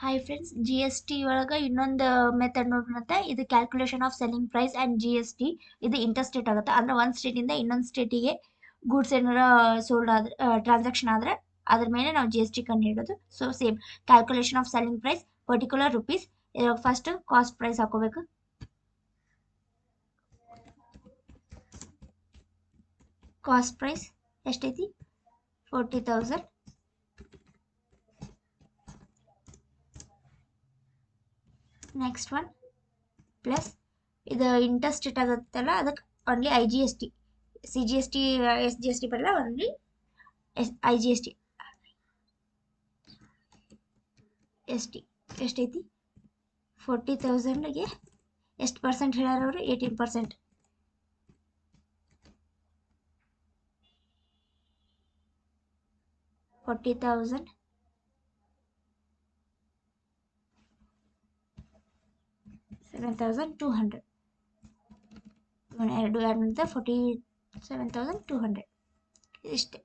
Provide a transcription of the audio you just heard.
Hi friends, G S T ಒಳಗೆ ಇನ್ನೊಂದು method ನೋಡ್ರಂತೆ. ಇದು calculation of selling price and G S T. ಇದು ಇಂಟರ್ ಸ್ಟೇಟ್ ಆಗುತ್ತೆ. ಅಂದರೆ ಒಂದು ಸ್ಟೇಟಿಂದ ಇನ್ನೊಂದು ಸ್ಟೇಟಿಗೆ ಗೂಡ್ಸ್ ಏನಾರ ಸೋಲ್ಡ್ ಆದ್ರೆ ಟ್ರಾನ್ಸಾಕ್ಷನ್ ಆದರೆ ಅದ್ರ ಮೇಲೆ ನಾವು ಜಿ ಎಸ್ ಟಿ ಕಂಡು ಹಿಡೋದು. So same calculation of selling price particular rupees. First cost price ಹಾಕೋಬೇಕು. ಕಾಸ್ಟ್ ಪ್ರೈಸ್ ಎಷ್ಟೈತಿ? 40,000. ನೆಕ್ಸ್ಟ್ ಒನ್ ಪ್ಲಸ್ ಇದು ಇಂಟರ್ ಸ್ಟೇಟ್ ಆಗುತ್ತಲ್ಲ, ಅದಕ್ಕೆ only I G S T. C G S T S G S T ಬರಲ್ಲ, only I G S T. S T ಎಷ್ಟೈತಿ? 40,000ಗೆ ಎಷ್ಟು percent ಹೇಳ್ಯಾರ ಅವರು? 18%. 40,000 7,200. ಎರಡು 47,200 ಇಷ್ಟೇ.